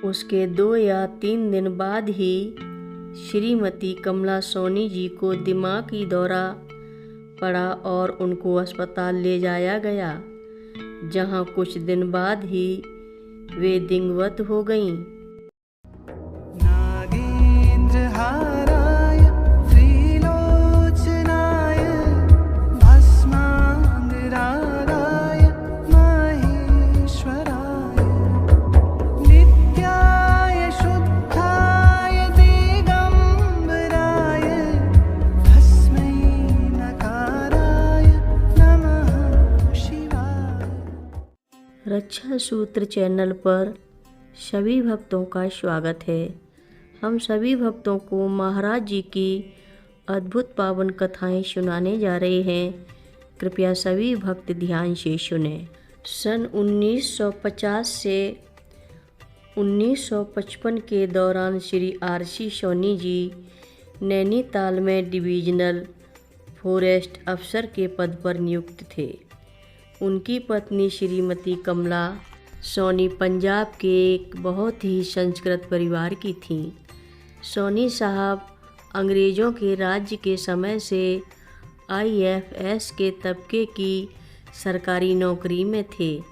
उसके 2 या 3 दिन बाद ही श्रीमती कमला सोनी जी को दिमागी दौरा पड़ा और उनको अस्पताल ले जाया गया, जहां कुछ दिन बाद ही वे दिवंगत हो गईं। नागेन्द्रहाराय त्रिलोचनाय भस्माङ्गरागाय महेश्वराय नित्याय शुद्धाय दिगम्बराय तस्मै नकाराय नमः शिवाय। रक्षा सूत्र चैनल पर सभी भक्तों का स्वागत है। हम सभी भक्तों को महाराज जी की अद्भुत पावन कथाएं सुनाने जा रहे हैं। कृपया सभी भक्त ध्यान से सुने। सन 1950 से 1955 के दौरान श्री आर.सी. सोनी जी नैनीताल में डिवीजनल फॉरेस्ट अफसर के पद पर नियुक्त थे। उनकी पत्नी श्रीमती कमला सोनी पंजाब के एक बहुत ही संस्कृत परिवार की थीं। सोनी साहब अंग्रेज़ों के राज्य के समय से IFS के तबके की सरकारी नौकरी में थे,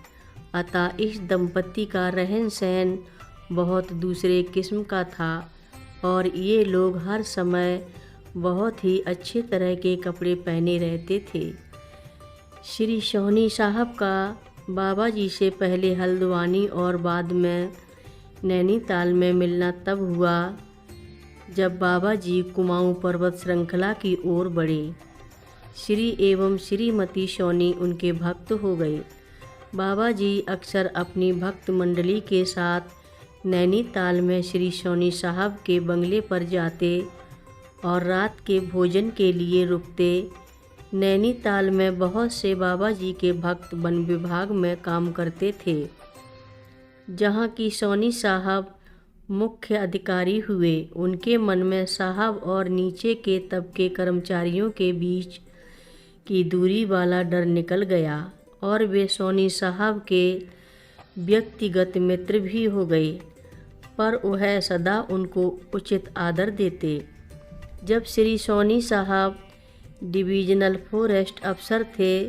अतः इस दंपति का रहन सहन बहुत दूसरे किस्म का था और ये लोग हर समय बहुत ही अच्छे तरह के कपड़े पहने रहते थे। श्री सोनी साहब का बाबा जी से पहले हल्द्वानी और बाद में नैनीताल में मिलना तब हुआ जब बाबा जी कुमाऊं पर्वत श्रृंखला की ओर बढ़े। श्री एवं श्रीमती सोनी उनके भक्त हो गए। बाबा जी अक्सर अपनी भक्त मंडली के साथ नैनीताल में श्री सोनी साहब के बंगले पर जाते और रात के भोजन के लिए रुकते। नैनीताल में बहुत से बाबा जी के भक्त वन विभाग में काम करते थे, जहां की सोनी साहब मुख्य अधिकारी हुए। उनके मन में साहब और नीचे के तबके कर्मचारियों के बीच की दूरी वाला डर निकल गया और वे सोनी साहब के व्यक्तिगत मित्र भी हो गए, पर वह सदा उनको उचित आदर देते। जब श्री सोनी साहब डिवीजनल फॉरेस्ट अफसर थे,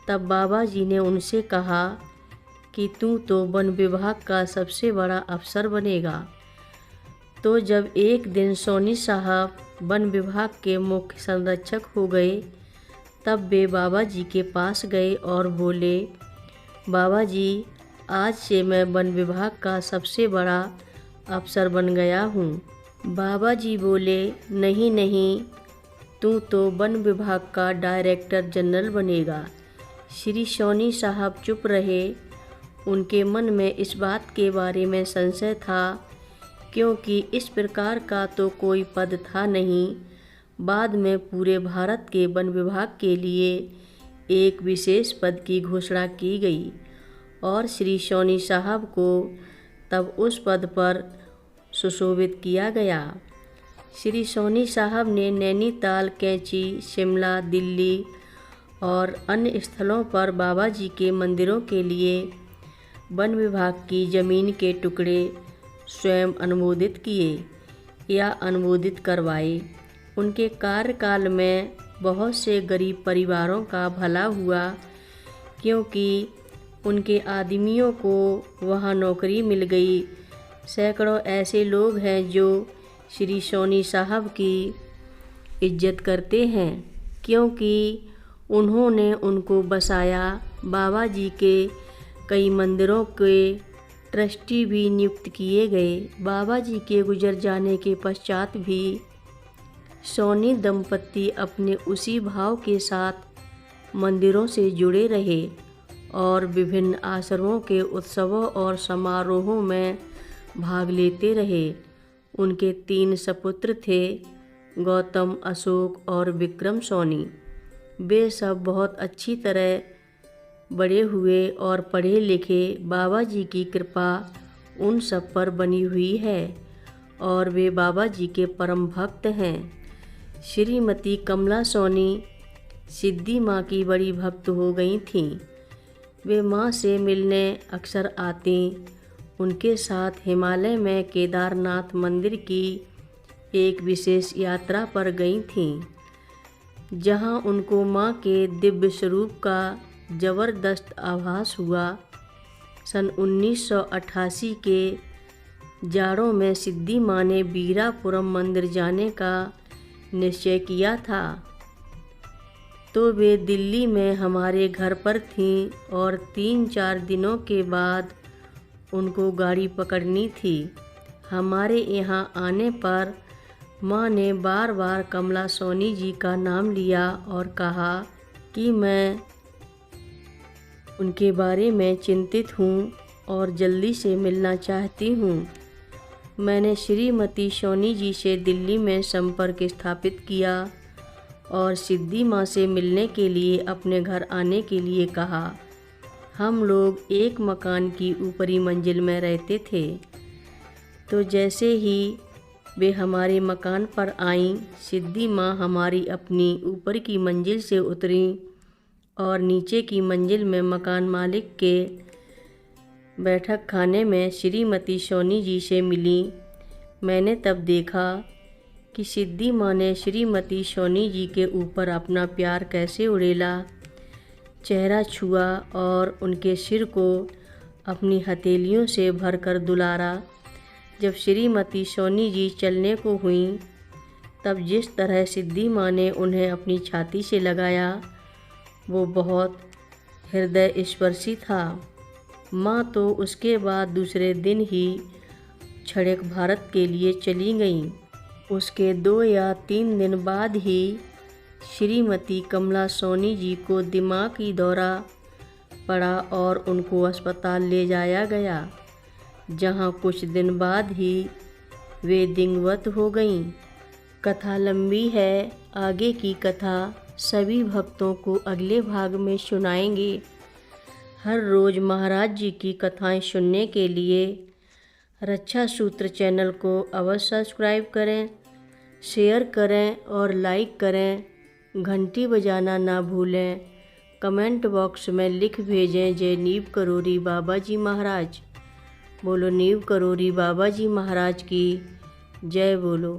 तब बाबा जी ने उनसे कहा कि तू तो वन विभाग का सबसे बड़ा अफसर बनेगा। तो जब एक दिन सोनी साहब वन विभाग के मुख्य संरक्षक हो गए, तब वे बाबा जी के पास गए और बोले, बाबा जी, आज से मैं वन विभाग का सबसे बड़ा अफसर बन गया हूँ। बाबा जी बोले, नहीं नहीं, तू तो वन विभाग का डायरेक्टर जनरल बनेगा। श्री सोनी साहब चुप रहे। उनके मन में इस बात के बारे में संशय था, क्योंकि इस प्रकार का तो कोई पद था नहीं। बाद में पूरे भारत के वन विभाग के लिए एक विशेष पद की घोषणा की गई और श्री सोनी साहब को तब उस पद पर सुशोभित किया गया। श्री सोनी साहब ने नैनीताल, कैंची, शिमला, दिल्ली और अन्य स्थलों पर बाबा जी के मंदिरों के लिए वन विभाग की ज़मीन के टुकड़े स्वयं अनुमोदित किए या अनुमोदित करवाए। उनके कार्यकाल में बहुत से गरीब परिवारों का भला हुआ, क्योंकि उनके आदमियों को वहाँ नौकरी मिल गई। सैकड़ों ऐसे लोग हैं जो श्री सोनी साहब की इज्जत करते हैं, क्योंकि उन्होंने उनको बसाया। बाबा जी के कई मंदिरों के ट्रस्टी भी नियुक्त किए गए। बाबा जी के गुजर जाने के पश्चात भी सोनी दंपति अपने उसी भाव के साथ मंदिरों से जुड़े रहे और विभिन्न आश्रमों के उत्सवों और समारोहों में भाग लेते रहे। उनके 3 सपुत्र थे, गौतम, अशोक और विक्रम सोनी। वे सब बहुत अच्छी तरह बड़े हुए और पढ़े लिखे। बाबा जी की कृपा उन सब पर बनी हुई है और वे बाबा जी के परम भक्त हैं। श्रीमती कमला सोनी सिद्धि माँ की बड़ी भक्त हो गई थीं। वे माँ से मिलने अक्सर आती उनके साथ हिमालय में केदारनाथ मंदिर की एक विशेष यात्रा पर गई थीं, जहां उनको मां के दिव्य स्वरूप का ज़बरदस्त आभास हुआ। सन 1988 के जाड़ों में सिद्धि मां ने बीरापुरम मंदिर जाने का निश्चय किया था, तो वे दिल्ली में हमारे घर पर थीं और 3-4 दिनों के बाद उनको गाड़ी पकड़नी थी। हमारे यहाँ आने पर माँ ने बार बार कमला सोनी जी का नाम लिया और कहा कि मैं उनके बारे में चिंतित हूँ और जल्दी से मिलना चाहती हूँ। मैंने श्रीमती सोनी जी से दिल्ली में संपर्क स्थापित किया और सिद्धि माँ से मिलने के लिए अपने घर आने के लिए कहा। हम लोग एक मकान की ऊपरी मंजिल में रहते थे, तो जैसे ही वे हमारे मकान पर आईं, सिद्धि माँ हमारी अपनी ऊपर की मंजिल से उतरीं और नीचे की मंजिल में मकान मालिक के बैठक खाने में श्रीमती सोनी जी से मिली। मैंने तब देखा कि सिद्धि माँ ने श्रीमती सोनी जी के ऊपर अपना प्यार कैसे उड़ेला, चेहरा छुआ और उनके सिर को अपनी हथेलियों से भरकर दुलारा। जब श्रीमती सोनी जी चलने को हुईं, तब जिस तरह सिद्धि माँ ने उन्हें अपनी छाती से लगाया, वो बहुत हृदय स्पर्शी था। माँ तो उसके बाद दूसरे दिन ही क्षणिक भारत के लिए चली गईं। उसके 2 या 3 दिन बाद ही श्रीमती कमला सोनी जी को दिमागी दौरा पड़ा और उनको अस्पताल ले जाया गया, जहां कुछ दिन बाद ही वे दिवंगत हो गईं। कथा लंबी है, आगे की कथा सभी भक्तों को अगले भाग में सुनाएंगे। हर रोज़ महाराज जी की कथाएं सुनने के लिए रक्षा सूत्र चैनल को अवश्य सब्सक्राइब करें, शेयर करें और लाइक करें। घंटी बजाना ना भूलें। कमेंट बॉक्स में लिख भेजें जय नीव करोरी बाबा जी महाराज। बोलो नीव करोरी बाबा जी महाराज की जय बोलो।